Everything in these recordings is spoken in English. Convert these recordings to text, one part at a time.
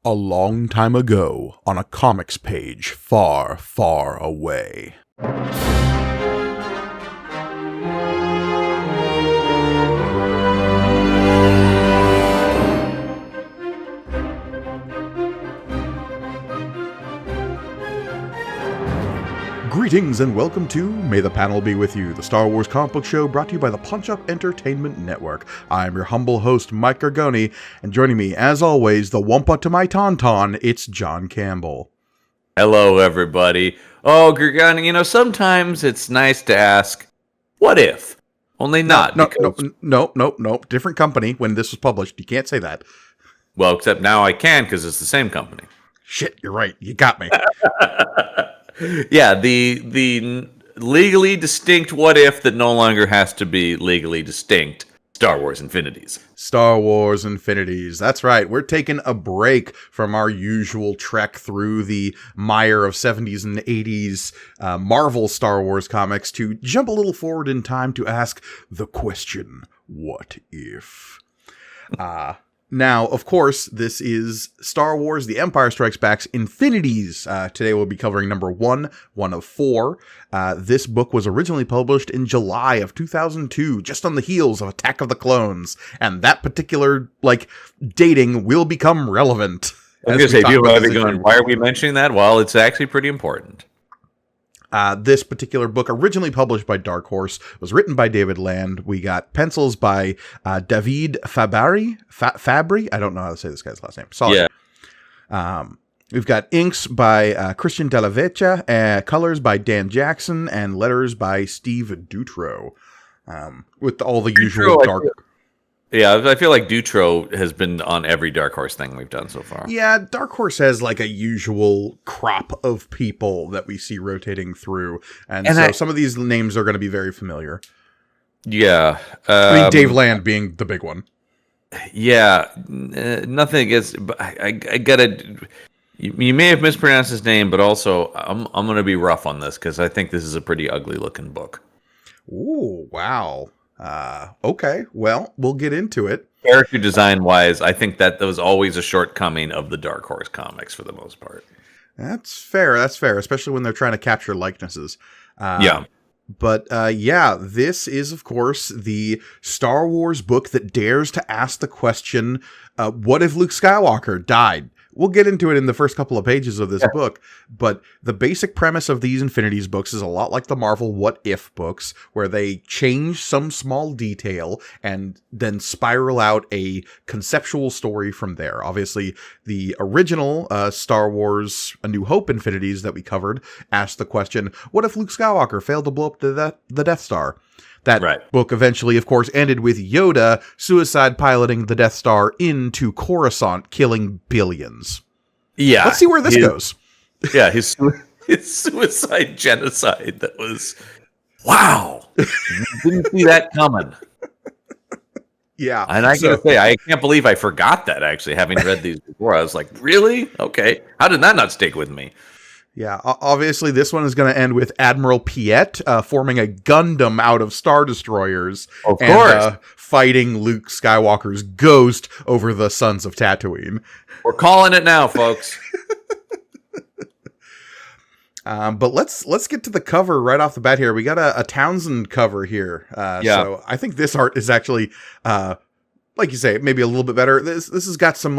A long time ago, on a comics page far, far away. Greetings and welcome to May the Panel Be With You, the Star Wars comic book show brought to you by the Punch Up Entertainment Network. I'm your humble host, Mike Gargoni, and joining me, as always, the Wumpa to my Tauntaun, it's John Campbell. Hello, everybody. Oh, Gargoni, sometimes it's nice to ask, what if? Only not. No. Different company when this was published. You can't say that. Well, except now I can because it's the same company. Shit, you're right. You got me. Yeah, the legally distinct what if that no longer has to be legally distinct. Star Wars Infinities. Star Wars Infinities. That's right. We're taking a break from our usual trek through the mire of 70s and 80s Marvel Star Wars comics to jump a little forward in time to ask the question, what if? Now, of course, this is Star Wars The Empire Strikes Back's Infinities. Today we'll be covering number 1 of 4. This book was originally published in July of 2002, just on the heels of Attack of the Clones. And that particular, dating will become relevant. I was going to say, people might be going, why are we mentioning that? Well, it's actually pretty important. This particular book, originally published by Dark Horse, was written by David Land. We got pencils by David Fabry. I don't know how to say this guy's last name. Sorry. Yeah. We've got inks by Christian Della Vecchia, colors by Dan Jackson, and letters by Steve Dutro. With all the usual dark... Yeah, I feel like Dutro has been on every Dark Horse thing we've done so far. Yeah, Dark Horse has a usual crop of people that we see rotating through. And so some of these names are going to be very familiar. Yeah. Dave Land being the big one. Yeah, nothing against... But I gotta... You may have mispronounced his name, but also I'm going to be rough on this because I think this is a pretty ugly looking book. Ooh, wow. Okay, well, we'll get into it. Character design-wise, I think that was always a shortcoming of the Dark Horse comics for the most part. That's fair, especially when they're trying to capture likenesses. Yeah. But, this is, of course, the Star Wars book that dares to ask the question, what if Luke Skywalker died? We'll get into it in the first couple of pages of this book, but the basic premise of these Infinities books is a lot like the Marvel What If books, where they change some small detail and then spiral out a conceptual story from there. Obviously, the original Star Wars A New Hope Infinities that we covered asked the question, what if Luke Skywalker failed to blow up the Death Star? That book eventually, of course, ended with Yoda suicide piloting the Death Star into Coruscant, killing billions. Yeah. Let's see where this goes. Yeah, his suicide genocide. That was... Wow. Didn't see that coming. Yeah. And I gotta say, I can't believe I forgot that, actually, having read these before. I was like, really? Okay. How did that not stick with me? Yeah, obviously this one is going to end with Admiral Piet forming a Gundam out of Star Destroyers. Of course. And fighting Luke Skywalker's ghost over the Sons of Tatooine. We're calling it now, folks. But let's get to the cover right off the bat here. We got a Townsend cover here. So I think this art is actually, like you say, maybe a little bit better. This has got some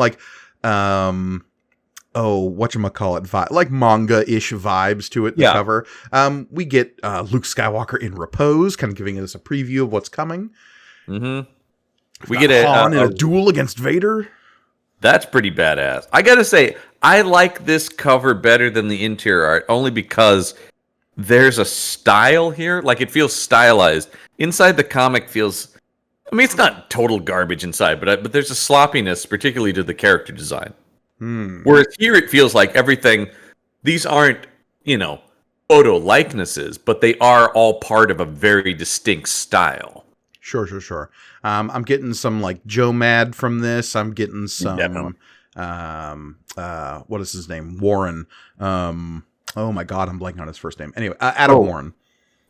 whatchamacallit, like manga-ish vibes to it, the cover. We get Luke Skywalker in repose, kind of giving us a preview of what's coming. Mm-hmm. We get Han in a duel against Vader. That's pretty badass. I gotta say, I like this cover better than the interior art, only because there's a style here. Like, it feels stylized. Inside the comic feels... I mean, it's not total garbage inside, but there's a sloppiness, particularly to the character design. Whereas here it feels like everything, these aren't, photo likenesses, but they are all part of a very distinct style. Sure. I'm getting some Joe Mad from this. I'm getting some, what is his name? Warren. Oh my God, I'm blanking on his first name. Anyway, Adam Warren.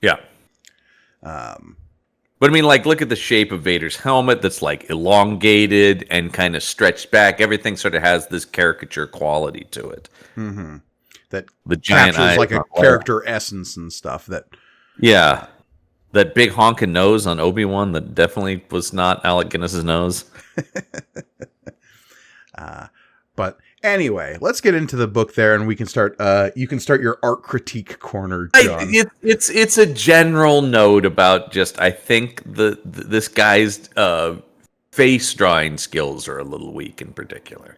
Yeah. But I mean, like, look at the shape of Vader's helmet that's like elongated and kind of stretched back. Everything sort of has this caricature quality to it. Mm-hmm. That The giant captures eyes like a on Leia. character essence and stuff. That Yeah. That big honking nose on Obi-Wan that definitely was not Alec Guinness's nose. But anyway, let's get into the book there, and we can start. You can start your art critique corner, John. It's a general note about just I think this guy's face drawing skills are a little weak in particular.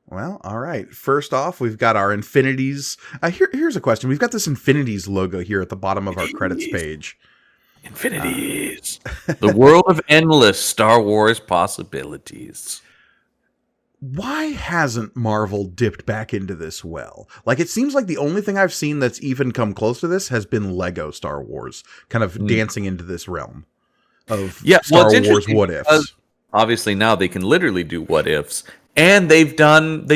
Well, all right. First off, we've got our Infinities. Here's a question. We've got this Infinities logo here at the bottom of our credits page. Infinities. The world of endless Star Wars possibilities. Why hasn't Marvel dipped back into this well? Like, it seems like the only thing I've seen that's even come close to this has been Lego Star Wars, kind of dancing into this realm of Star Wars what-ifs. Obviously, now they can literally do what-ifs, and they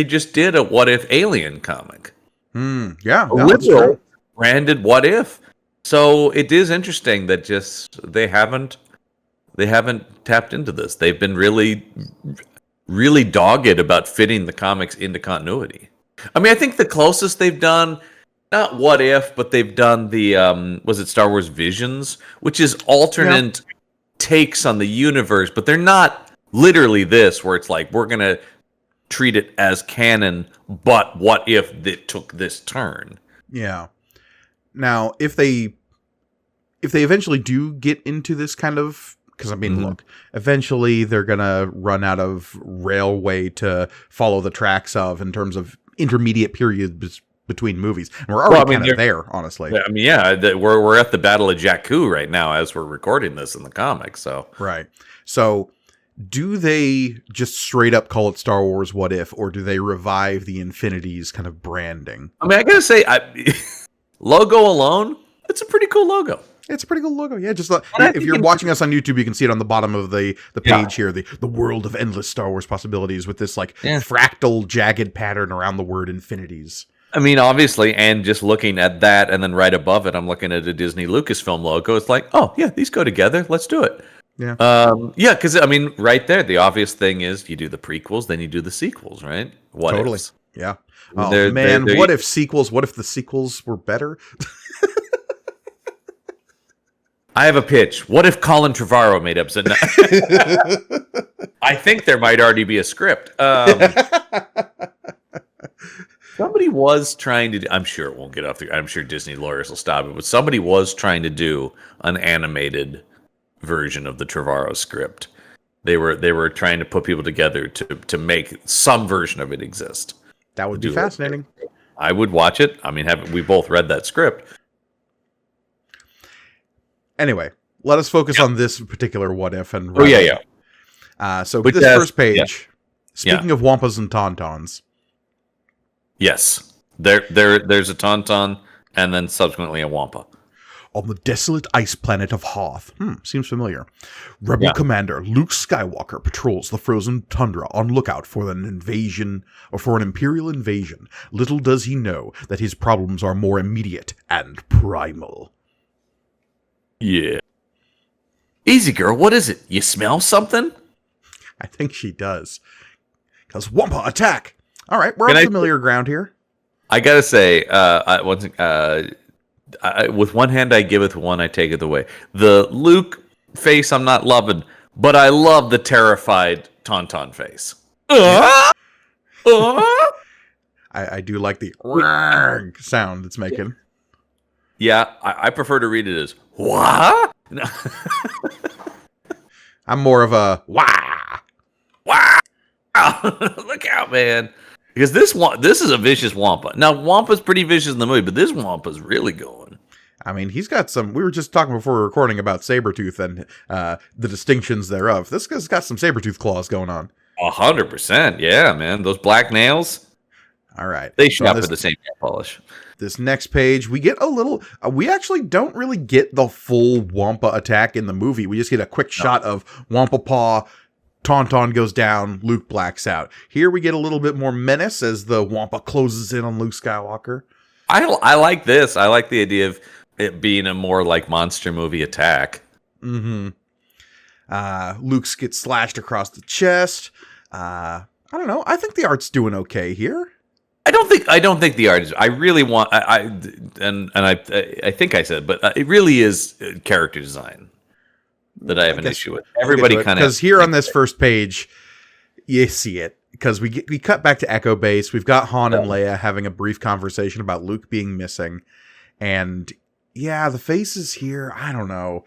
just did a what-if Alien comic. Yeah, a literal branded what-if. So it is interesting that just they haven't tapped into this. They've been really dogged about fitting the comics into continuity. I mean, I think the closest they've done, not what if, but they've done the was it Star Wars Visions, which is alternate takes on the universe, but they're not literally this where it's like we're gonna treat it as canon, but what if it took this turn? Yeah. Now, if they eventually do get into this kind of, because I mean, look, eventually they're gonna run out of railway to follow the tracks of in terms of intermediate periods between movies, and we're already kind of there, honestly. I mean, we're at the Battle of Jakku right now as we're recording this in the comics. So right, so. Do they just straight up call it Star Wars What If, or do they revive the Infinities kind of branding? I mean, I gotta say, logo alone, it's a pretty cool logo. It's a pretty cool logo. Yeah, just if you're watching us on YouTube, you can see it on the bottom of the page here, the world of endless Star Wars possibilities with this fractal jagged pattern around the word Infinities. I mean, obviously, and just looking at that, and then right above it, I'm looking at a Disney Lucasfilm logo. It's like, oh yeah, these go together. Let's do it. Yeah. Because I mean, right there, the obvious thing is you do the prequels, then you do the sequels, right? What totally. ifs. Yeah. Oh man, what if sequels? What if the sequels were better? I have a pitch. What if Colin Trevorrow made up? I think there might already be a script. Somebody was trying to. I'm sure it won't get off the. I'm sure Disney lawyers will stop it. But somebody was trying to do an animated version of the Trevorrow script. They were trying to put people together to make some version of it exist. That would be fascinating. I would watch it. I mean, we both read that script. Anyway, let us focus on this particular what if and so but this first page. Speaking of Wampas and Tauntauns. Yes. There's a Tauntaun and then subsequently a Wampa. On the desolate ice planet of Hoth. Seems familiar. Rebel Commander Luke Skywalker patrols the frozen tundra on lookout for an invasion, or for an Imperial invasion. Little does he know that his problems are more immediate and primal. Yeah. Easy, girl. What is it? You smell something? I think she does. Because Wampa attack! Alright, we're on familiar ground here. I gotta say, with one hand I giveth, one I taketh away. The Luke face I'm not loving, but I love the terrified Tauntaun face. I do like the sound it's making. Yeah, I prefer to read it as what? I'm more of a wah. Wow! Look out, man. Because this is a vicious Wampa. Now, Wampa's pretty vicious in the movie, but this Wampa's really going. I mean, he's got some... We were just talking before we were recording about Sabretooth and the distinctions thereof. This guy's got some Sabretooth claws going on. 100%. Yeah, man. Those black nails. All right. They shop for the same polish. This next page, we get a little... we actually don't really get the full Wampa attack in the movie. We just get a quick shot of Wampa Paw... Tauntaun goes down, Luke blacks out. Here we get a little bit more menace as the Wampa closes in on Luke Skywalker. I like this. I like the idea of it being a more like monster movie attack. Mm-hmm. Luke gets slashed across the chest. I don't know. I think the art's doing okay here. I don't think the art is. I really want. I think I said, but it really is character design that I have an issue with. Everybody kind of, because here on this first page, you see it. Because we cut back to Echo Base. We've got Han and Leia having a brief conversation about Luke being missing, and yeah, the faces here. I don't know.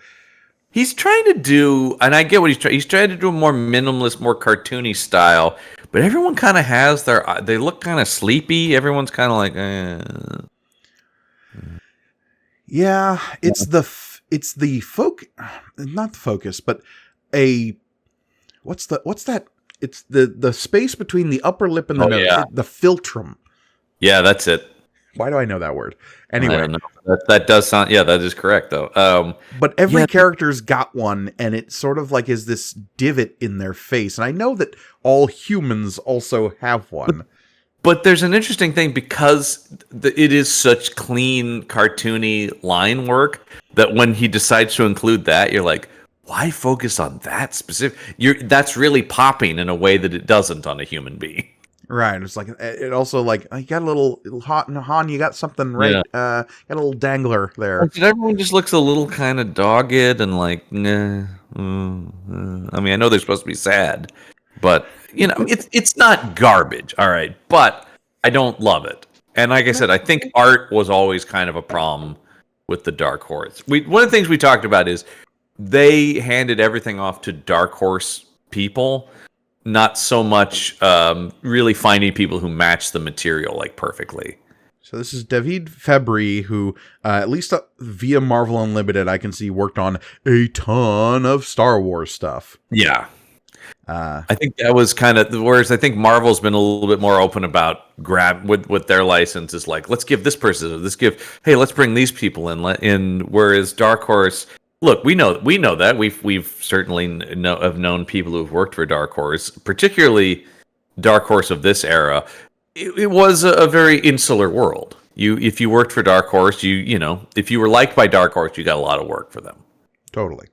He's trying to do, and I get what he's trying. He's trying to do a more minimalist, more cartoony style. But everyone kind of has they look kind of sleepy. Everyone's kind of like, Yeah, it's the not the focus, but what's that? It's the space between the upper lip and the nose, the philtrum. Yeah, that's it. Why do I know that word? Anyway, I don't know. That does sound. Yeah, that is correct though. But every character's got one, and it sort of like is this divot in their face. And I know that all humans also have one. But there's an interesting thing because it is such clean, cartoony line work that when he decides to include that, you're like, why focus on that specific? That's really popping in a way that it doesn't on a human being. Right. It's like, it also like, you got a little hot, and Han, you got something, right? Yeah. Got a little dangler there. Everyone just looks a little kind of dogged and like, nah. I mean, I know they're supposed to be sad, but you know, it's not garbage, all right. But I don't love it. And like I said, I think art was always kind of a problem with the Dark Horse. One of the things we talked about is they handed everything off to Dark Horse people. Not so much really finding people who match the material like perfectly. So this is David Fabry, who at least via Marvel Unlimited, I can see worked on a ton of Star Wars stuff. Yeah. I think that was kind of, whereas I think Marvel's been a little bit more open about with their licenses, like, let's give this person, hey, let's bring these people in, whereas Dark Horse, look, we know that we've certainly have known people who've worked for Dark Horse, particularly Dark Horse of this era. It was a very insular world. If you worked for Dark Horse, you know, if you were liked by Dark Horse, you got a lot of work for them. Totally.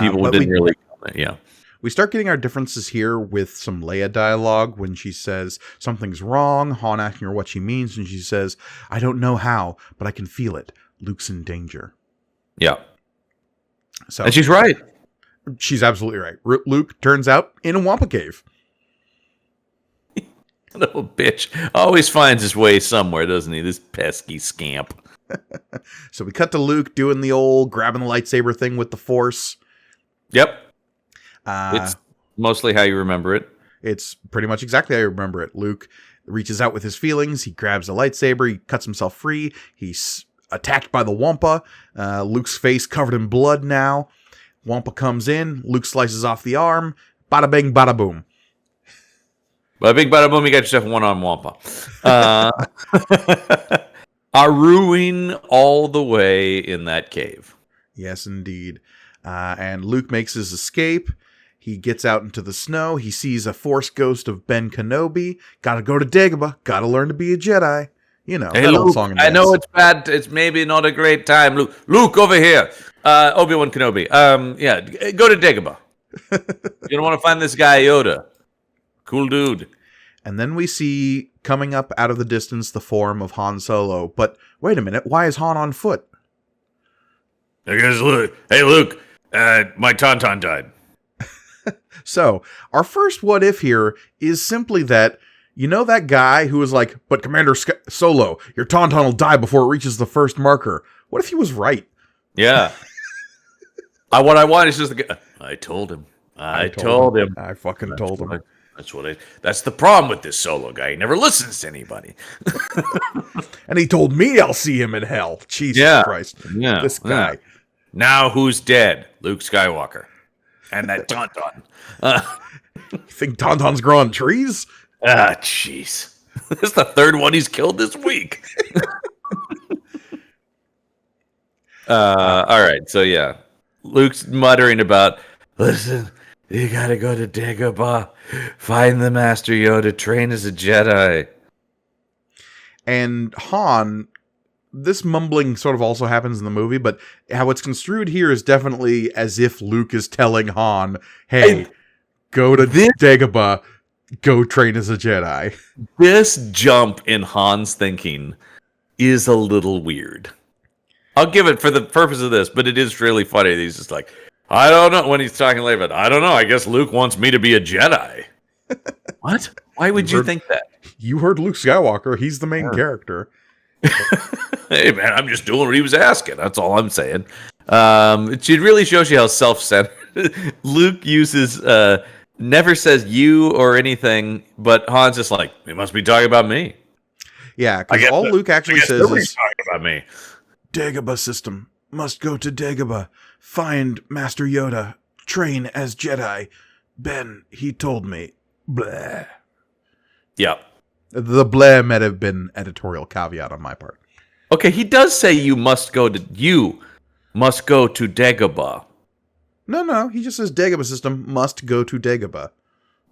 People didn't really, yeah. We start getting our differences here with some Leia dialogue when she says something's wrong. Han asking her what she means, and she says, "I don't know how, but I can feel it. Luke's in danger." Yeah. So, and she's right. She's absolutely right. Luke turns out in a Wampa cave. Little bitch always finds his way somewhere, doesn't he? This pesky scamp. So we cut to Luke doing the old grabbing the lightsaber thing with the Force. Yep. It's mostly how you remember it. It's pretty much exactly how you remember it. Luke reaches out with his feelings. He grabs the lightsaber. He cuts himself free. He's attacked by the Wampa. Luke's face covered in blood now. Wampa comes in. Luke slices off the arm. Bada bing, bada boom. Bada bing, bada boom, you got yourself a one-arm Wampa. Aruing all the way in that cave. Yes, indeed. And Luke makes his escape. He gets out into the snow. He sees a Force ghost of Ben Kenobi. Gotta go to Dagobah. Gotta learn to be a Jedi. You know, hey, that Luke, old song and dance. I know it's bad. It's maybe not a great time. Luke, over here. Obi-Wan Kenobi. Yeah, go to Dagobah. You don't want to find this guy Yoda. Cool dude. And then we see coming up out of the distance the form of Han Solo. But wait a minute, why is Han on foot? Because Luke, hey Luke, my Tauntaun died. So, our first what if here is simply that, you know that guy who was like, but Commander Solo, your Tauntaun will die before it reaches the first marker. What if he was right? Yeah. What I want is just the guy. I told him. I told him. I fucking told him. That's the problem with this Solo guy. He never listens to anybody. And he told me I'll see him in hell. Jesus Christ. Yeah. This guy. Yeah. Now who's dead? Luke Skywalker. And that Tauntaun. You think Tauntauns grow on trees? Jeez. This is the third one he's killed this week. All right. So, yeah. Luke's muttering about, listen, you gotta go to Dagobah, find the Master Yoda, train as a Jedi. And Han this mumbling sort of also happens in the movie, but how it's construed here is definitely as if Luke is telling Han, hey, go to Dagobah, go train as a Jedi. This jump in Han's thinking is a little weird. I'll give it for the purpose of this, but it is really funny. He's just like, I don't know, when he's talking later, but I don't know, I guess Luke wants me to be a Jedi. What? Why would you think that? You heard Luke Skywalker. He's the main character. Hey, man, I'm just doing what he was asking. That's all I'm saying. It really shows you how self-centered Luke uses, never says you or anything, but Han's just like, he must be talking about me. Yeah, because all Luke actually says is, talking about me. Dagobah system. Must go to Dagobah. Find Master Yoda. Train as Jedi. Ben, he told me. Bleh. Yep. The bleh might have been editorial caveat on my part. Okay, he does say you must go to Dagobah. No, he just says Dagobah system must go to Dagobah.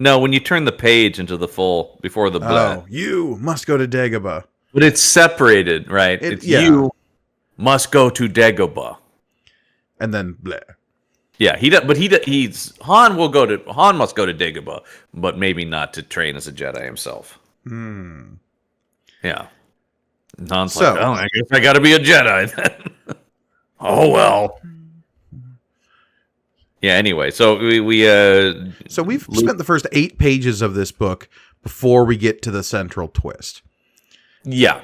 No, when you turn the page into the full, before the bleh. Oh, you must go to Dagobah. But it's separated, right? You must go to Dagobah. And then bleh. Yeah, Han must go to Dagobah, but maybe not to train as a Jedi himself. Yeah. And Han's like, oh, I guess I gotta be a Jedi then. Oh well. Yeah, anyway, so we've spent the first 8 pages of this book before we get to the central twist. Yeah.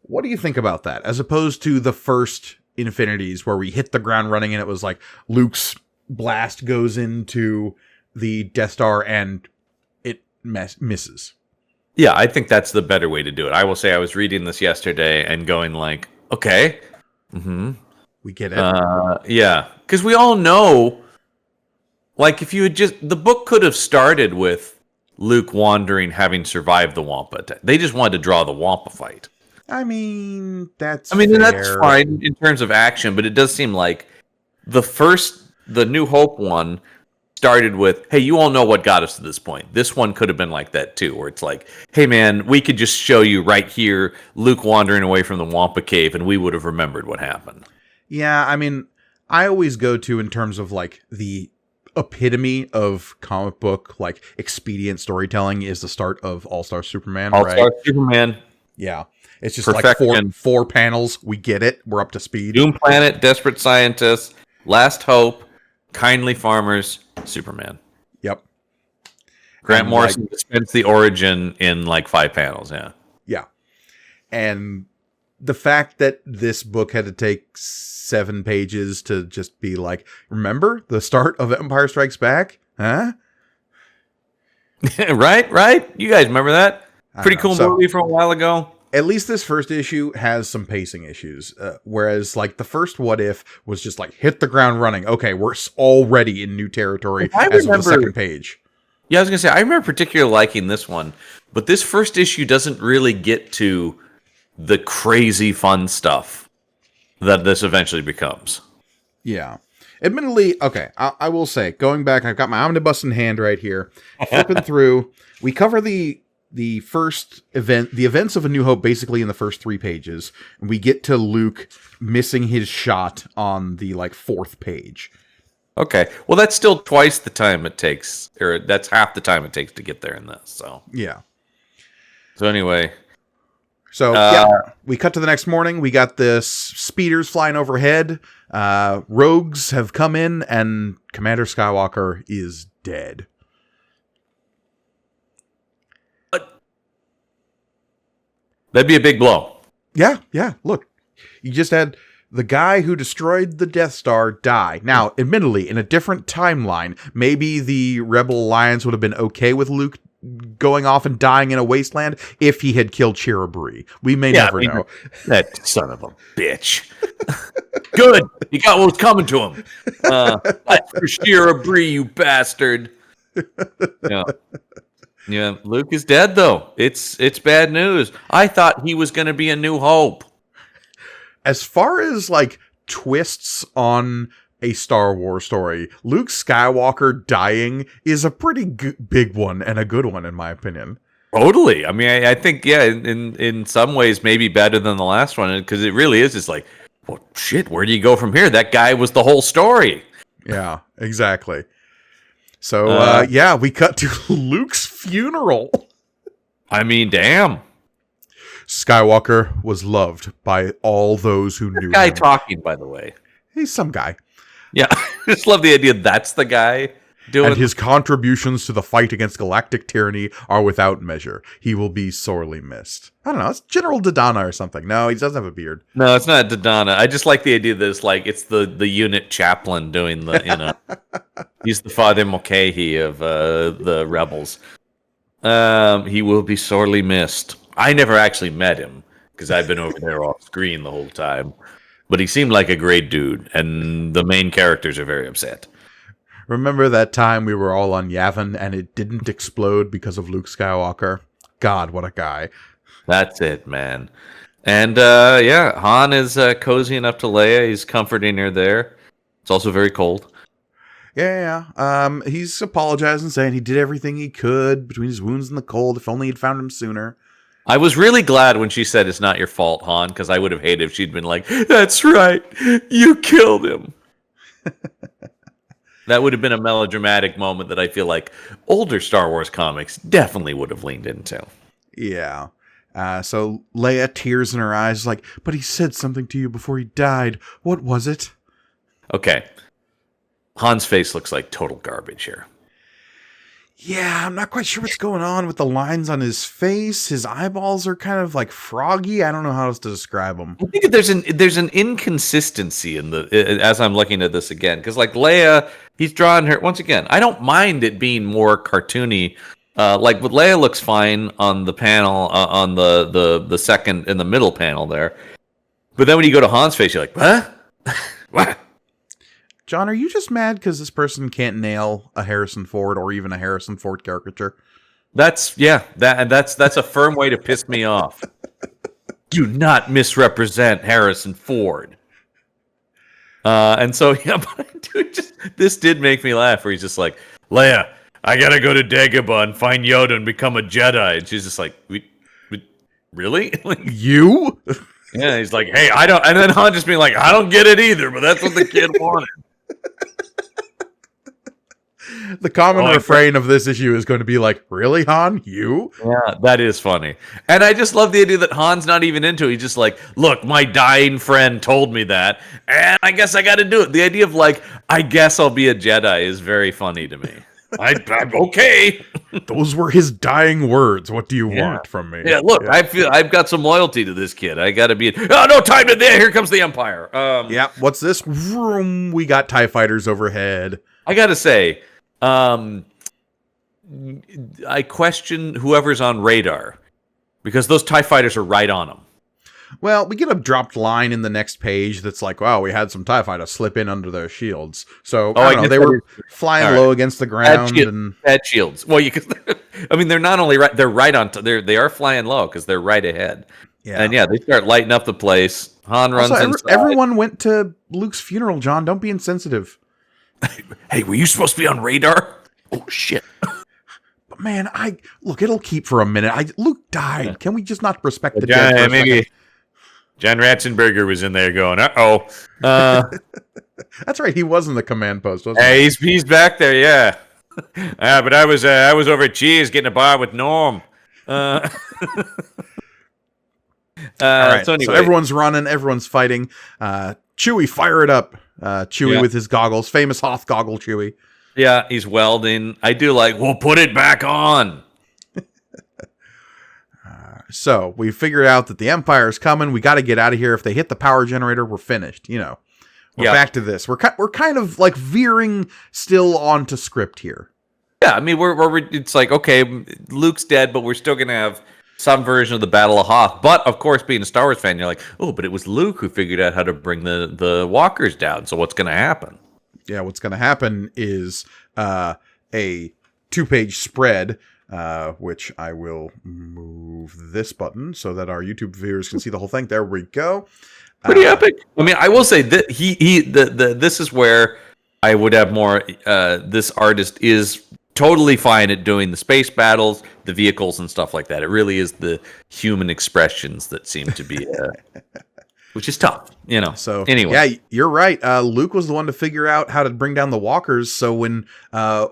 What do you think about that? As opposed to the first Infinities where we hit the ground running and it was like Luke's blast goes into the Death Star and it misses. Yeah, I think that's the better way to do it. I will say I was reading this yesterday and going like, okay. We get it. Yeah, because we all know, like, if you had the book could have started with Luke wandering, having survived the Wampa attack. They just wanted to draw the Wampa fight. I mean, that's fine in terms of action, but it does seem like the New Hope one started with, hey, you all know what got us to this point. This one could have been like that too, where it's like, hey man, we could just show you right here Luke wandering away from the Wampa cave and we would have remembered what happened. Yeah, I mean, I always go to, in terms of like the epitome of comic book, like expedient storytelling, is the start of All-Star Superman. All-Star Superman. Yeah. It's just Perfection. like four panels. We get it. We're up to speed. Doom Planet, Desperate Scientists, Last Hope, Kindly Farmers, Superman. Yep. Grant Morrison dispensed the origin in like 5 panels, yeah. Yeah. And the fact that this book had to take 7 pages to just be like, remember the start of Empire Strikes Back? Huh? Right? You guys remember that? Pretty cool movie from a while ago. At least this first issue has some pacing issues, whereas like the first What If was just like hit the ground running. Okay, we're already in new territory as of the second page. Yeah, I was gonna say I remember particularly liking this one, but this first issue doesn't really get to the crazy fun stuff that this eventually becomes. Yeah. Admittedly, okay, I will say, going back, I've got my omnibus in hand right here, flipping through. We cover the first event, the events of A New Hope, basically in the first 3 pages. And we get to Luke missing his shot on the 4th page. Okay, well that's still twice the time it takes, or that's half the time it takes to get there in this. So yeah. So anyway, we cut to the next morning. We got this speeders flying overhead. Rogues have come in, and Commander Skywalker is dead. That'd be a big blow. Yeah. Look, you just had the guy who destroyed the Death Star die. Now, admittedly, in a different timeline, maybe the Rebel Alliance would have been okay with Luke going off and dying in a wasteland if he had killed Chirrubri. We may never know. That son of a bitch. Good. He got what was coming to him. That's for Chirrubri, you bastard. Yeah. Yeah, Luke is dead, though. It's bad news. I thought he was going to be a New Hope. As far as, twists on a Star Wars story, Luke Skywalker dying is a pretty big one and a good one, in my opinion. Totally. I mean, I think, yeah, in some ways, maybe better than the last one, because it really is just like, well, shit, where do you go from here? That guy was the whole story. Yeah, exactly. So, Uh, we cut to Luke's funeral. I mean, damn. Skywalker was loved by all those who knew Guy him. talking, by the way. He's some guy. Yeah, I just love the idea that's the guy doing. And his contributions to the fight against galactic tyranny are without measure. He will be sorely missed. I don't know. It's General Dodonna or something. No, he doesn't have a beard. No, it's not Dodonna. I just like the idea that it's the unit chaplain doing the, he's the Father Mulcahy of the rebels. He will be sorely missed. I never actually met him because I've been over there off screen the whole time. But he seemed like a great dude, and the main characters are very upset. Remember that time we were all on Yavin and it didn't explode because of Luke Skywalker? God, what a guy. That's it, man. And Han is cozy enough to Leia. He's comforting her there. It's also very cold. Yeah. He's apologizing, saying he did everything he could between his wounds and the cold. If only he'd found him sooner. I was really glad when she said it's not your fault, Han, because I would have hated if she'd been like, that's right, you killed him. That would have been a melodramatic moment that I feel like older Star Wars comics definitely would have leaned into. Yeah. So Leia, tears in her eyes, like, but he said something to you before he died. What was it? Okay. Han's face looks like total garbage here. Yeah, I'm not quite sure what's going on with the lines on his face. His eyeballs are kind of like froggy. I don't know how else to describe them. I think there's an inconsistency in as I'm looking at this again, because like Leia, he's drawing her once again. I don't mind it being more cartoony. Like with Leia looks fine on the panel on the second in the middle panel there, but then when you go to Han's face, you're like, what? What? John, are you just mad because this person can't nail a Harrison Ford or even a Harrison Ford caricature? That's a firm way to piss me off. Do not misrepresent Harrison Ford. And so but this did make me laugh. Where he's just like, Leia, I gotta go to Dagobah and find Yoda and become a Jedi, and she's just like, really? Like, you? Yeah, he's like, hey, I don't, and then Han just being like, I don't get it either, but that's what the kid wanted. The common refrain of this issue is going to be like, really, Han? You? Yeah, that is funny. And I just love the idea that Han's not even into it. He's just like, look, my dying friend told me that, and I guess I got to do it. The idea of like, I guess I'll be a Jedi is very funny to me. I'm okay. Those were his dying words. What do you want from me? Yeah, look, I feel I've got some loyalty to this kid. I got to be. Oh, no time to there. Here comes the Empire. Yeah. What's this? Vroom, we got TIE fighters overhead. I got to say, I question whoever's on radar because those TIE fighters are right on them. Well, we get a dropped line in the next page that's like, wow, we had some TIE fighters slip in under their shields. So, I don't know, they were flying low against the ground. Bad shields. Well, I mean, they're not only right, they're right on, they are flying low because they're right ahead. Yeah. And yeah, they start lighting up the place. Han runs inside. Everyone went to Luke's funeral, John. Don't be insensitive. Hey, were you supposed to be on radar? Oh, shit. But man, look, it'll keep for a minute. Luke died. Can we just not respect the dead for a second? John Ratzenberger was in there going, uh-oh. That's right. He was in the command post, wasn't he? Hey, he's back there, yeah. But I was over at Cheers getting a bar with Norm. All right, so everyone's running, everyone's fighting. Chewie, fire it up. Chewie with his goggles. Famous Hoth goggle Chewie. Yeah, he's welding. I do like, we'll put it back on. So we figured out that the Empire's coming. We got to get out of here. If they hit the power generator, we're finished. We're back to this. We're kind of like veering still onto script here. Yeah, I mean, we're it's like, okay, Luke's dead, but we're still gonna have some version of the Battle of Hoth. But of course, being a Star Wars fan, you're like, oh, but it was Luke who figured out how to bring the walkers down. So what's gonna happen? Yeah, what's gonna happen is a 2-page spread. Which I will move this button so that our YouTube viewers can see the whole thing. There we go. Pretty epic. I mean, I will say that this is where I would have more. This artist is totally fine at doing the space battles, the vehicles, and stuff like that. It really is the human expressions that seem to be, which is tough, So Anyway, yeah, you're right. Luke was the one to figure out how to bring down the walkers. So when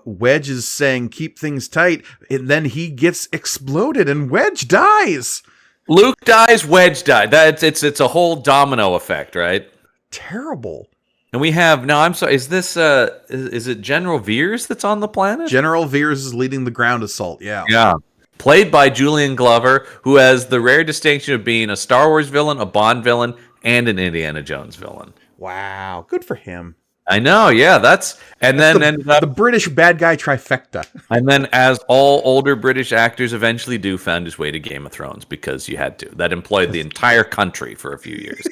Wedge is saying keep things tight, and then he gets exploded and Wedge dies. Luke dies, Wedge died. It's a whole domino effect, right? Terrible. And we have now. I'm sorry. Is this is it General Veers that's on the planet? General Veers is leading the ground assault. Yeah. Yeah. Played by Julian Glover, who has the rare distinction of being a Star Wars villain, a Bond villain, and an Indiana Jones villain. Wow, good for him. I know, yeah, the British bad guy trifecta. And then, as all older British actors eventually do, found his way to Game of Thrones because you had to. That employed the entire country for a few years.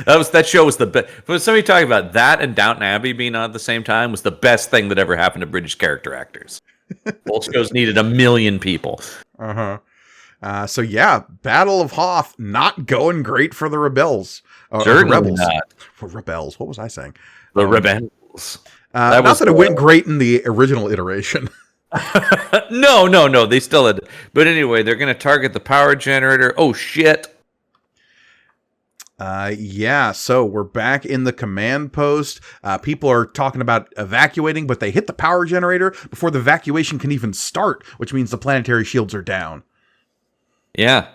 That show was the best. When somebody talking about that and Downton Abbey being on at the same time was the best thing that ever happened to British character actors. Both shows needed 1 million people. So yeah, Battle of Hoth not going great for the rebels. Certainly rebels. not. For rebels. What was I saying? The rebels. Not that it went great in the original iteration. No. They still had. But anyway, they're going to target the power generator. Oh, shit. Yeah, so we're back in the command post. People are talking about evacuating, but they hit the power generator before the evacuation can even start, which means the planetary shields are down. Yeah.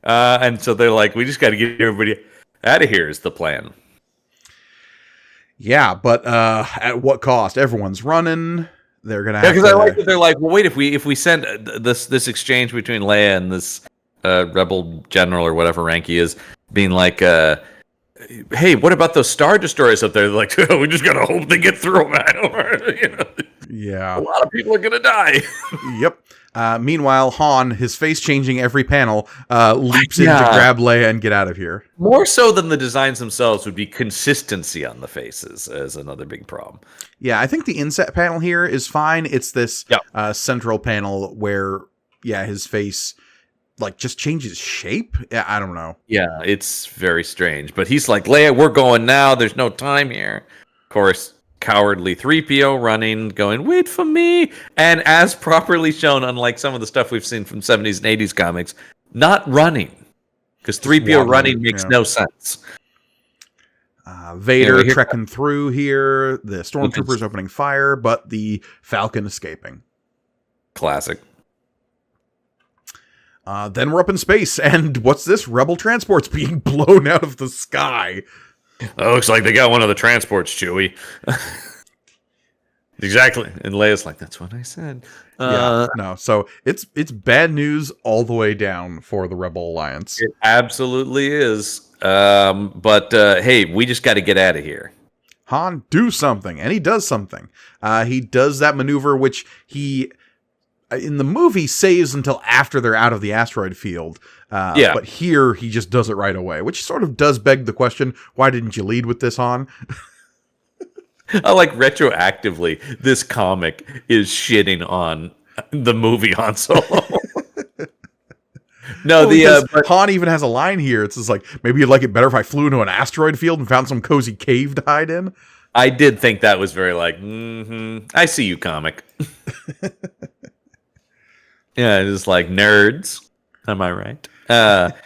And so they're like, we just got to get everybody out of here is the plan. Yeah, but at what cost? Everyone's running. They're gonna. Yeah, because I like that they're like, well, wait, if we send this exchange between Leia and this rebel general or whatever rank he is, being like, hey, what about those Star Destroyers up there? They're like, oh, we just gotta hope they get through them. Yeah, a lot of people are gonna die. Yep. Meanwhile, Han, his face changing every panel, leaps in to grab Leia and get out of here. More so than the designs themselves would be consistency on the faces as another big problem. Yeah, I think the inset panel here is fine. It's this central panel where, his face just changes shape. Yeah, I don't know. Yeah, it's very strange. But he's like, Leia, we're going now. There's no time here. Of course, cowardly 3PO running, going, wait for me. And as properly shown, unlike some of the stuff we've seen from 70s and 80s comics, not running. Because 3PO running makes no sense. Vader trekking through here. The stormtroopers opening fire, but the Falcon escaping. Classic. Then we're up in space, and what's this? Rebel transports being blown out of the sky. Oh, looks like they got one of the transports, Chewie. Exactly. And Leia's like, that's what I said. No. So it's bad news all the way down for the Rebel Alliance. It absolutely is. But hey, we just got to get out of here. Han, do something. And he does something. He does that maneuver, which he, in the movie, saves until after they're out of the asteroid field. But here, he just does it right away, which sort of does beg the question, why didn't you lead with this, Han? I like retroactively, this comic is shitting on the movie Han Solo. No, but Han even has a line here. It's just like, maybe you'd like it better if I flew into an asteroid field and found some cozy cave to hide in. I did think that was very I see you, comic. Yeah, it's like nerds. Am I right? But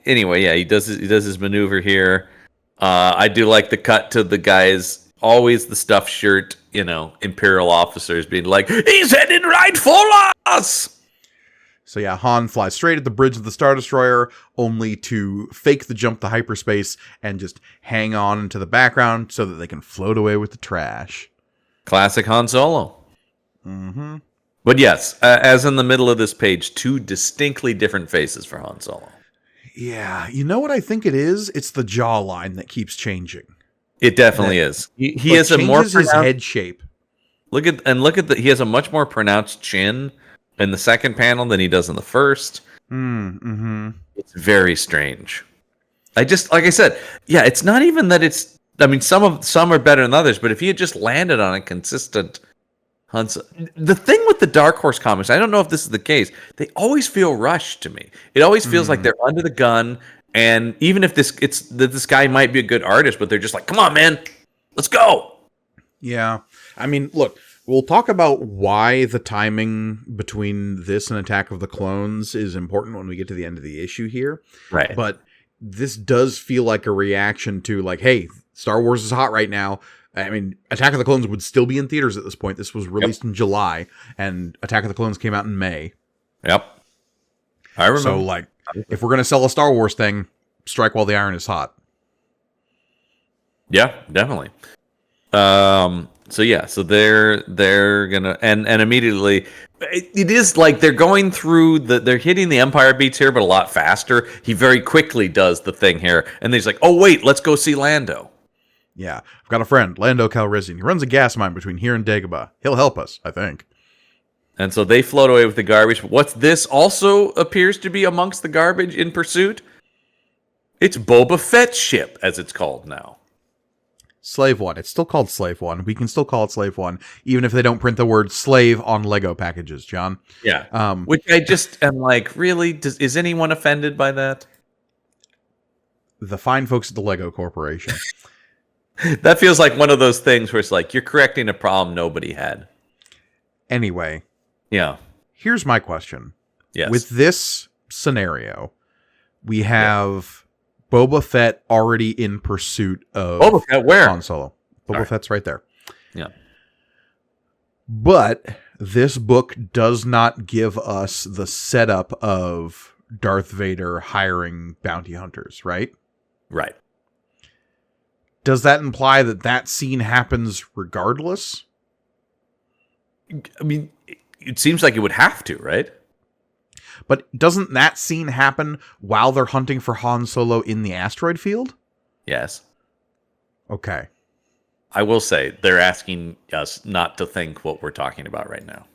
anyway, he does his maneuver here. I do like the cut to the guys, always the stuffed shirt, Imperial officers being like, he's headed right for us! So Han flies straight at the bridge of the Star Destroyer, only to fake the jump to hyperspace and just hang on into the background so that they can float away with the trash. Classic Han Solo. Mm-hmm. But yes, as in the middle of this page, two distinctly different faces for Han Solo. Yeah, you know what I think it is? It's the jawline that keeps changing. It definitely is. He has a more his head shape. He has a much more pronounced chin in the second panel than he does in the first. Mm-hmm. It's very strange. Like I said, it's not even that it's. I mean, some are better than others, but if he had just landed on a consistent. The thing with the Dark Horse comics, I don't know if this is the case, they always feel rushed to me. It always feels like they're under the gun, and even if this guy might be a good artist, but they're just like, come on, man, let's go. Yeah. I mean, look, we'll talk about why the timing between this and Attack of the Clones is important when we get to the end of the issue here. Right. But this does feel like a reaction to, like, hey, Star Wars is hot right now. I mean, Attack of the Clones would still be in theaters at this point. This was released in July, and Attack of the Clones came out in May. Yep. I remember. So, like, if we're going to sell a Star Wars thing, strike while the iron is hot. Yeah, definitely. So they're gonna and immediately it is like they're going through they're hitting the Empire beats here, but a lot faster. He very quickly does the thing here, and then he's like, "Oh wait, let's go see Lando." Yeah, I've got a friend, Lando Calrissian. He runs a gas mine between here and Dagobah. He'll help us, I think. And so they float away with the garbage. What's this also appears to be amongst the garbage in pursuit? It's Boba Fett's ship, as it's called now. Slave One. It's still called Slave One. We can still call it Slave One, even if they don't print the word slave on Lego packages, John. Yeah. Which I just am like, really? Is anyone offended by that? The fine folks at the Lego Corporation. That feels like one of those things where it's like, you're correcting a problem nobody had. Anyway. Yeah. Here's my question. Yes. With this scenario, we have Boba Fett already in pursuit of Boba Fett where? Han Solo. Boba Fett's right there. Yeah. But this book does not give us the setup of Darth Vader hiring bounty hunters, right? Right. Does that imply that that scene happens regardless? I mean, it seems like it would have to, right? But doesn't that scene happen while they're hunting for Han Solo in the asteroid field? Yes. Okay. I will say, they're asking us not to think what we're talking about right now.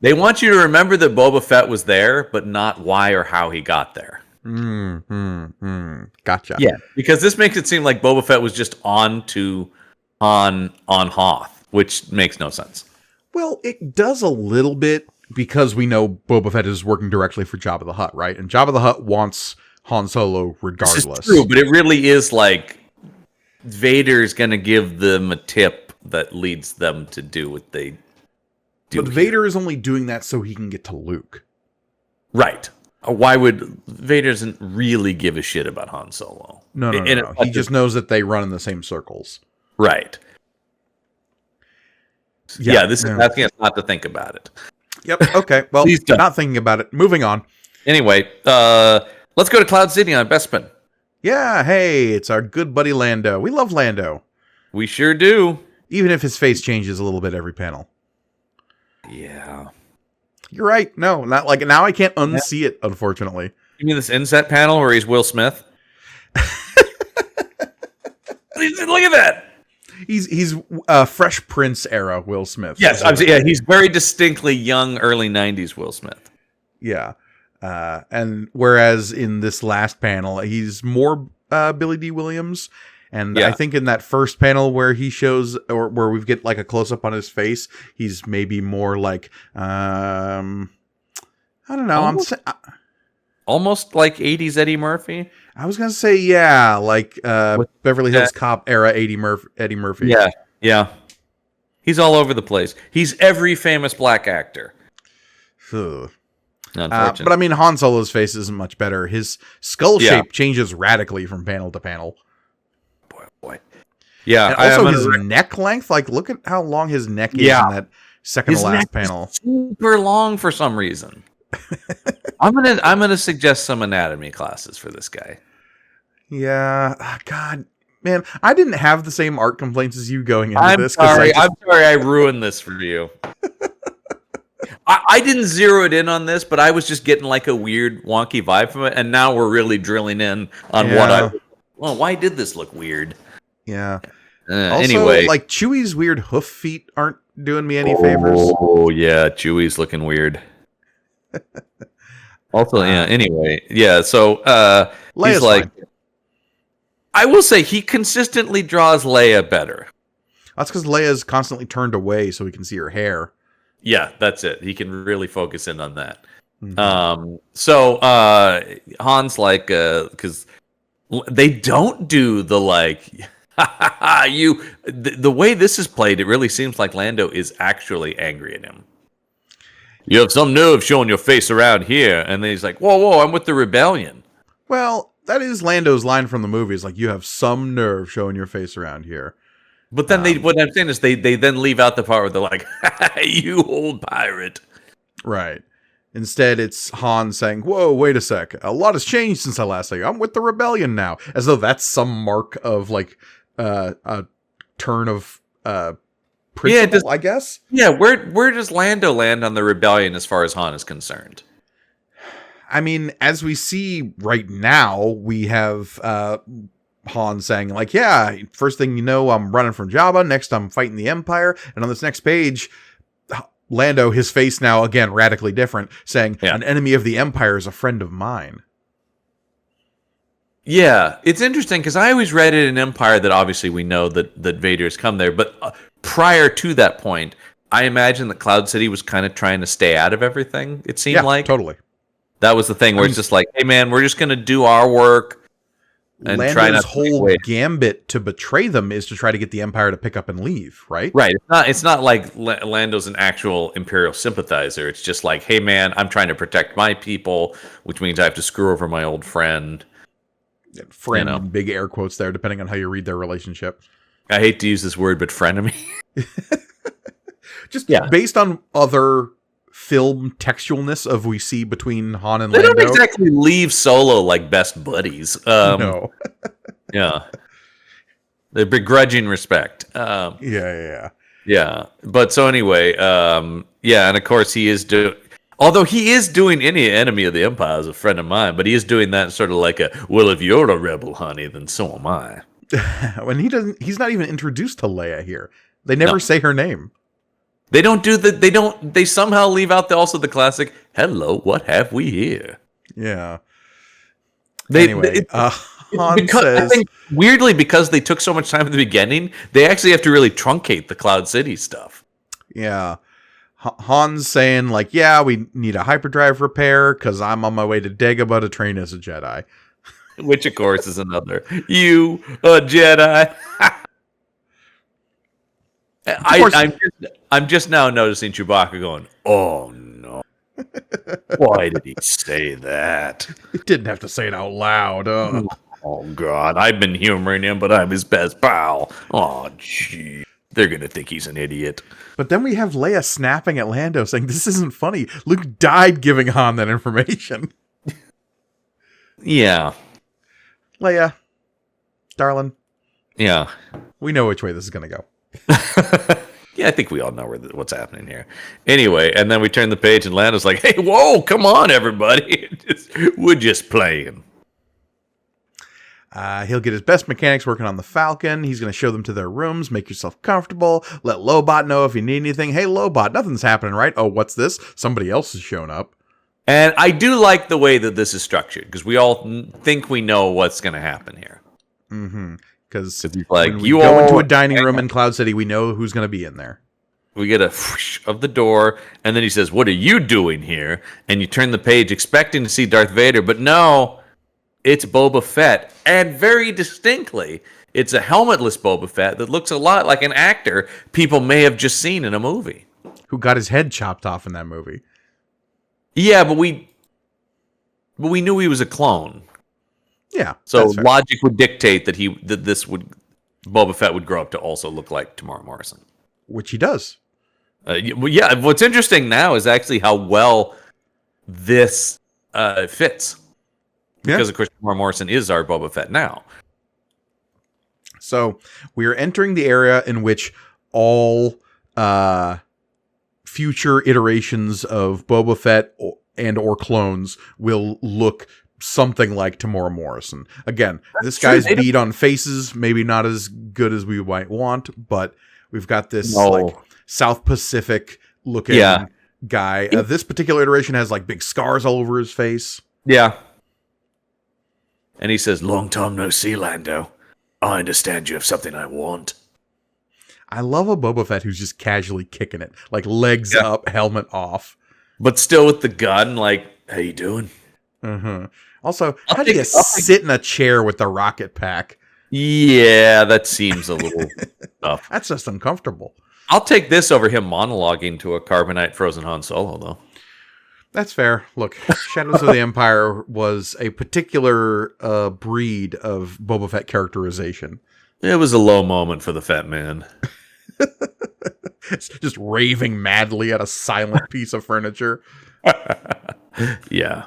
They want you to remember that Boba Fett was there, but not why or how he got there. Gotcha. Yeah, because this makes it seem like Boba Fett was just on Hoth, which makes no sense. Well, it does a little bit because we know Boba Fett is working directly for Jabba the Hutt, right? And Jabba the Hutt wants Han Solo regardless. This is true, but it really is like Vader's going to give them a tip that leads them to do what they do. But Vader is only doing that so he can get to Luke. Right. Why would Vader doesn't really give a shit about Han Solo? No. He just knows that they run in the same circles. Right. Yeah, this is asking us not to think about it. Yep. Okay. Well, not thinking about it. Moving on. Anyway, let's go to Cloud City on Bespin. Yeah. Hey, it's our good buddy Lando. We love Lando. We sure do. Even if his face changes a little bit every panel. Yeah. You're right. No, not like now. I can't unsee it. Unfortunately. You mean this inset panel where he's Will Smith? Look at that. He's Fresh Prince era Will Smith. Yes, he's very distinctly young, early '90s Will Smith. Yeah, and whereas in this last panel, he's more Billy D. Williams, and I think in that first panel where he shows, or where we get like a close up on his face, he's maybe more like I don't know. Almost like '80s Eddie Murphy. I was gonna say like Beverly Hills Cop era Eddie Murphy. Yeah. He's all over the place. He's every famous black actor. Unfortunately. But I mean, Han Solo's face isn't much better. His skull shape changes radically from panel to panel. Boy. Yeah. And also his neck length. Like, look at how long his neck is in that second to last panel. Super long for some reason. I'm gonna suggest some anatomy classes for this guy. Yeah, God, man, I didn't have the same art complaints as you going into this. I'm sorry, I ruined this for you. I didn't zero it in on this, but I was just getting like a weird, wonky vibe from it, and now we're really drilling in on why did this look weird? Yeah. Also, anyway, like Chewie's weird hoof feet aren't doing me any favors. Oh yeah, Chewie's looking weird. Also, anyway, so Leia's he's like, fine. I will say he consistently draws Leia better. That's because Leia's constantly turned away so we can see her hair. Yeah, that's it. He can really focus in on that. Mm-hmm. So Han's like, because they don't do the like, The way this is played, it really seems like Lando is actually angry at him. You have some nerve showing your face around here. And then he's like, whoa, I'm with the rebellion. Well, that is Lando's line from the movie. It's like, you have some nerve showing your face around here. But then what I'm saying is they then leave out the part where they're like, you old pirate. Right. Instead, it's Han saying, whoa, wait a sec. A lot has changed since I last saw you. I'm with the rebellion now. As though that's some mark of, like, a turn of principle, I guess? Yeah, where does Lando land on the rebellion as far as Han is concerned? I mean, as we see right now, we have Han saying, like, yeah, first thing you know, I'm running from Jabba. Next, I'm fighting the Empire. And on this next page, Lando, his face now, again, radically different, saying, an enemy of the Empire is a friend of mine. Yeah, it's interesting because I always read it in Empire that obviously we know that Vader has come there. But prior to that point, I imagine that Cloud City was kind of trying to stay out of everything, it seemed like. Totally. That was the thing where it's just like, hey, man, we're just going to do our work. And Lando's whole gambit to betray them is to try to get the Empire to pick up and leave, right? Right. It's not like Lando's an actual Imperial sympathizer. It's just like, hey, man, I'm trying to protect my people, which means I have to screw over my old friend. Friend, big air quotes there, depending on how you read their relationship. I hate to use this word, but frenemy. Just based on other film textualness of we see between Han and Lando. They don't exactly leave Solo like best buddies. No. Yeah. They're begrudging respect. Yeah. But so anyway, and of course he is although he is doing any enemy of the Empire as a friend of mine, but he is doing that sort of like well, if you're a rebel, honey, then so am I. When he's not even introduced to Leia here. They never say her name. They don't do they somehow leave out also the classic, hello, what have we here? Yeah. Anyway, Han says, I think weirdly, because they took so much time at the beginning, they actually have to really truncate the Cloud City stuff. Yeah. Han's saying, like, yeah, we need a hyperdrive repair because I'm on my way to Dagobah to train as a Jedi. Which, of course, is another, you, a Jedi. I'm just now noticing Chewbacca going, oh, no. Why did he say that? He didn't have to say it out loud. Oh, God. I've been humoring him, but I'm his best pal. Oh, gee. They're going to think he's an idiot. But then we have Leia snapping at Lando saying, this isn't funny. Luke died giving Han that information. Yeah. Leia, darling. Yeah. We know which way this is going to go. Yeah, I think we all know what's happening here. Anyway, and then we turn the page and Lando's like, hey, whoa, come on, everybody. We're just playing. He'll get his best mechanics working on the Falcon. He's going to show them to their rooms. Make yourself comfortable. Let Lobot know if you need anything. Hey, Lobot, nothing's happening, right? Oh, what's this? Somebody else has shown up. And I do like the way that this is structured, because we all think we know what's going to happen here. Mm-hmm. Because like, when we go into a dining room in Cloud City, we know who's going to be in there. We get a whoosh of the door, and then he says, what are you doing here? And you turn the page expecting to see Darth Vader, but no, it's Boba Fett. And very distinctly, it's a helmetless Boba Fett that looks a lot like an actor people may have just seen in a movie. Who got his head chopped off in that movie. Yeah, but we knew he was a clone. Yeah. So logic would dictate that Boba Fett would grow up to also look like Tamara Morrison. Which he does. Yeah, what's interesting now is actually how well this fits. Because, of course, Tamara Morrison is our Boba Fett now. So, we are entering the area in which all future iterations of Boba Fett or clones will look something like Tamora Morrison. Again, this guy's beat on faces, maybe not as good as we might want, but we've got this like South Pacific looking guy. This particular iteration has like big scars all over his face. Yeah. And he says, long time no see, Lando. I understand you have something I want. I love a Boba Fett who's just casually kicking it, like legs up, helmet off. But still with the gun, like, how you doing? Mm-hmm. Also, how do you sit in a chair with the rocket pack? Yeah, that seems a little tough. That's just uncomfortable. I'll take this over him monologuing to a carbonite frozen Han Solo, though. That's fair. Look, Shadows of the Empire was a particular breed of Boba Fett characterization. It was a low moment for the fat man. It's just raving madly at a silent piece of furniture. Yeah.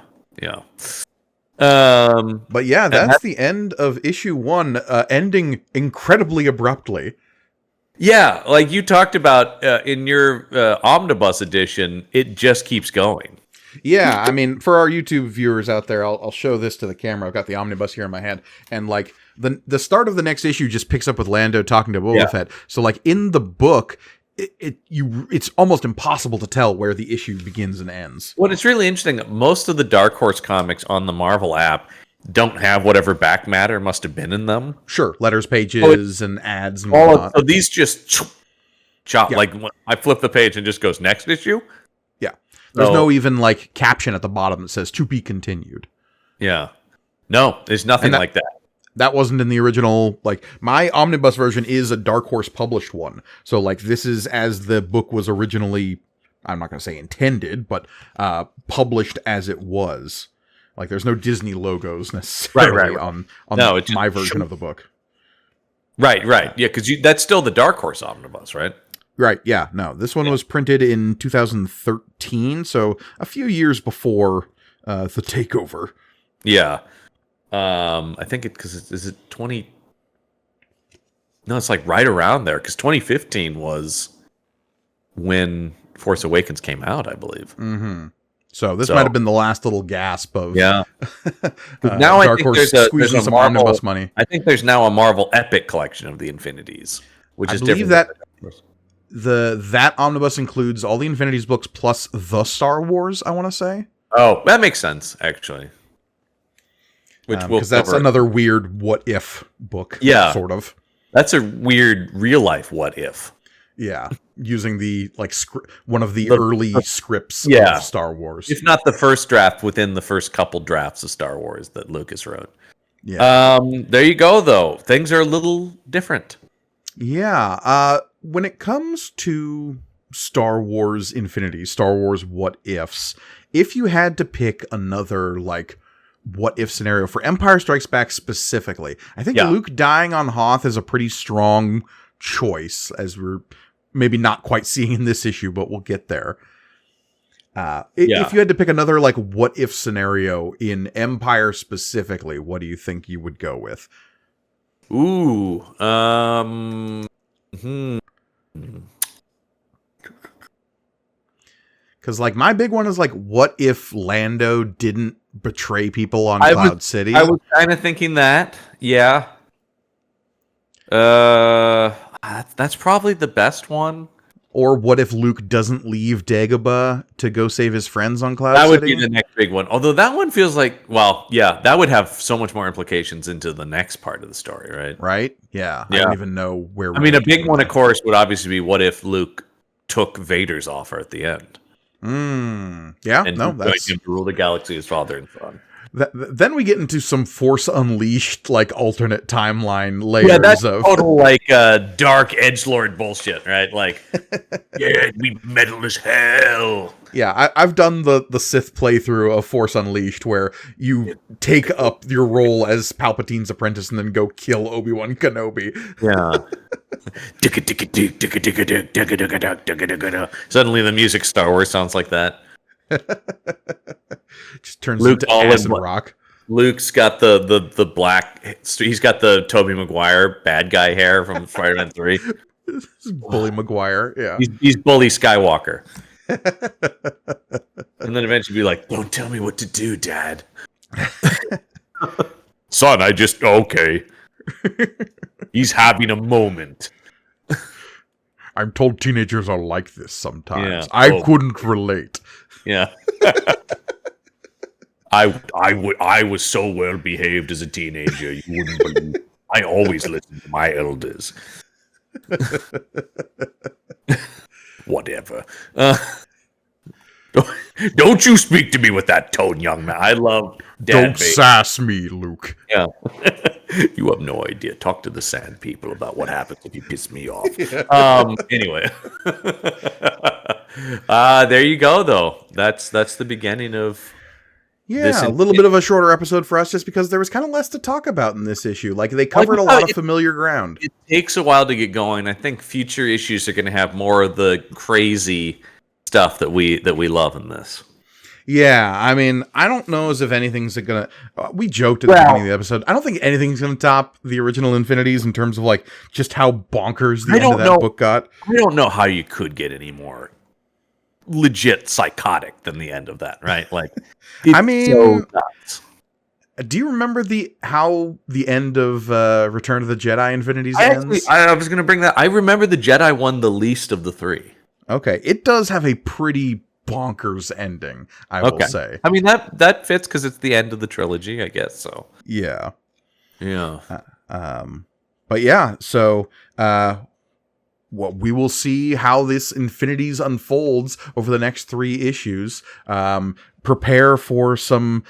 But yeah, that's the end of issue 1, ending incredibly abruptly. Yeah, like you talked about in your omnibus edition, it just keeps going. Yeah, I mean, for our YouTube viewers out there, I'll show this to the camera. I've got the omnibus here in my hand, and like the start of the next issue just picks up with Lando talking to Boba Fett. So like in the book, it's almost impossible to tell where the issue begins and ends. Well, it's really interesting. Most of the Dark Horse comics on the Marvel app don't have whatever back matter must have been in them. Sure, letters, pages, and ads and whatnot. So these just chop like when I flip the page and just goes next issue. Yeah, there's no even like caption at the bottom that says "to be continued." Yeah, no, there's nothing like that. That wasn't in the original. Like my omnibus version is a Dark Horse published one, so like this is as the book was originally. I'm not going to say intended, but published as it was. Like there's no Disney logos necessarily on my version of the book. Right. Yeah, because that's still the Dark Horse omnibus, right? Right. Yeah. No, this one was printed in 2013, so a few years before the takeover. Yeah. I think is it 20? No, it's like right around there because 2015 was when Force Awakens came out, I believe. Mm-hmm. So this might have been the last little gasp of now Dark I think Horse squeezing some Marvel, omnibus money. I think there's now a Marvel Epic collection of the Infinities, which is different. I believe that omnibus includes all the Infinities books plus the Star Wars. I want to say. Oh, that makes sense actually. Because that's another weird what if book. Yeah, sort of. That's a weird real life what if. Yeah, using the one of the early scripts of Star Wars, if not the first draft within the first couple drafts of Star Wars that Lucas wrote. Yeah. There you go, though. Things are a little different. Yeah. When it comes to Star Wars Infinity, Star Wars what ifs, if you had to pick another like what if scenario for Empire Strikes Back specifically, I think Luke dying on Hoth is a pretty strong choice, as we're maybe not quite seeing in this issue, but we'll get there. If you had to pick another like what if scenario in Empire specifically, what do you think you would go with? Ooh, Because like my big one is like, what if Lando didn't betray people on Cloud City? I was kind of thinking that. Yeah. That's probably the best one. Or what if Luke doesn't leave Dagobah to go save his friends on Cloud City? That would City? be the next big one. Although that one feels like, that would have so much more implications into the next part of the story, right? Right? Yeah. I don't even know where. I mean, a big one, of course, would obviously be what if Luke took Vader's offer at the end. Yeah. And that's him to rule the galaxy as father and son. Then we get into some Force Unleashed, like alternate timeline layers. Yeah, that's total like dark edgelord bullshit, right? Like, we metal as hell. Yeah, I've done the Sith playthrough of Force Unleashed, where you take up your role as Palpatine's apprentice and then go kill Obi-Wan Kenobi. Yeah. Suddenly, the music Star Wars sounds like that. Just turns into acid rock. Luke's got the black. He's got the Tobey Maguire bad guy hair from Spider-Man 3. This is Bully Maguire. Yeah, he's Bully Skywalker. And then eventually be like, "Don't tell me what to do, Dad." Son, okay. He's having a moment. I'm told teenagers are like this sometimes. Yeah. I couldn't relate. Yeah. I was so well behaved as a teenager, you wouldn't believe. I always listened to my elders. Whatever. Don't you speak to me with that tone, young man. I love Dad. Don't sass me, Luke. Yeah. You have no idea. Talk to the sand people about what happens if you piss me off. Anyway. There you go, though. That's the beginning of this. Yeah, a little bit of a shorter episode for us just because there was kind of less to talk about in this issue. Like, they covered a lot of familiar ground. It takes a while to get going. I think future issues are going to have more of the crazy stuff that we love in this. Yeah, I mean, I don't know as if anything's gonna. We joked at the beginning of the episode. I don't think anything's gonna top the original Infinities in terms of like just how bonkers the end of that book got. I don't know how you could get any more legit psychotic than the end of that, right? Like, I mean, so nuts. Do you remember how the end of Return of the Jedi Infinities ends? I was gonna bring that. I remember the Jedi won the least of the three. Okay, it does have a pretty bonkers ending, I will say. I mean, that fits because it's the end of the trilogy, I guess. So yeah. But yeah, so we will see how this Infinities unfolds over the next 3 issues. Prepare for some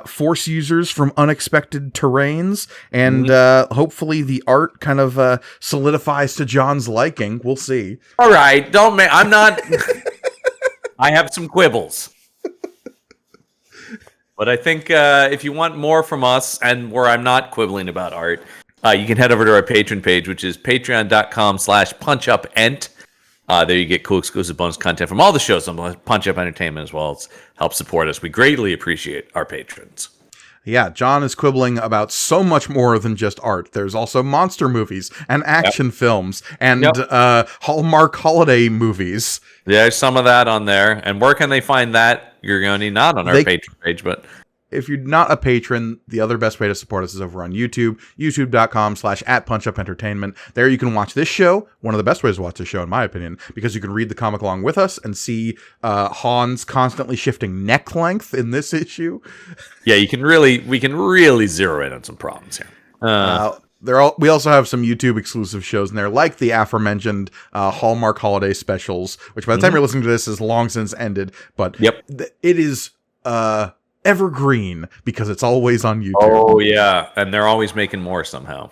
Force users from unexpected terrains, and hopefully the art kind of solidifies to John's liking. We'll see. All right, I'm not. I have some quibbles. But I think if you want more from us, and where I'm not quibbling about art, you can head over to our Patreon page, which is patreon.com/punchupent. There you get cool exclusive bonus content from all the shows on Punch Up Entertainment, as well as help support us. We greatly appreciate our patrons. Yeah, John is quibbling about so much more than just art. There's also monster movies and action films and Hallmark holiday movies. There's some of that on there. And where can they find that? You're going to need not on our Patreon page, but if you're not a patron, the other best way to support us is over on YouTube, youtube.com/@punchupentertainment. There you can watch this show, one of the best ways to watch this show, in my opinion, because you can read the comic along with us and see Han's constantly shifting neck length in this issue. Yeah, we can really zero in on some problems here. We also have some YouTube exclusive shows in there, like the aforementioned Hallmark holiday specials, which by the time you're listening to this is long since ended, but it is evergreen because it's always on YouTube. Oh yeah, and they're always making more somehow.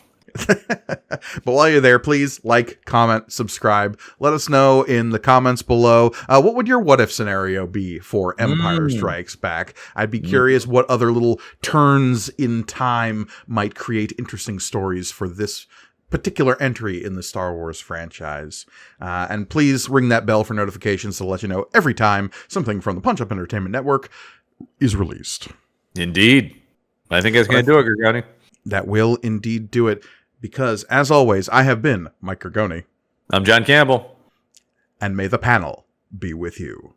But while you're there, please like, comment, subscribe. Let us know in the comments below. What would your what if scenario be for Empire Strikes Back? I'd be curious what other little turns in time might create interesting stories for this particular entry in the Star Wars franchise. And please ring that bell for notifications to let you know every time something from the Punch Up Entertainment Network is released. Indeed. I think it's going to do it, Gorgoni. That will indeed do it. Because, as always, I have been Mike Gorgoni. I'm John Campbell. And may the panel be with you.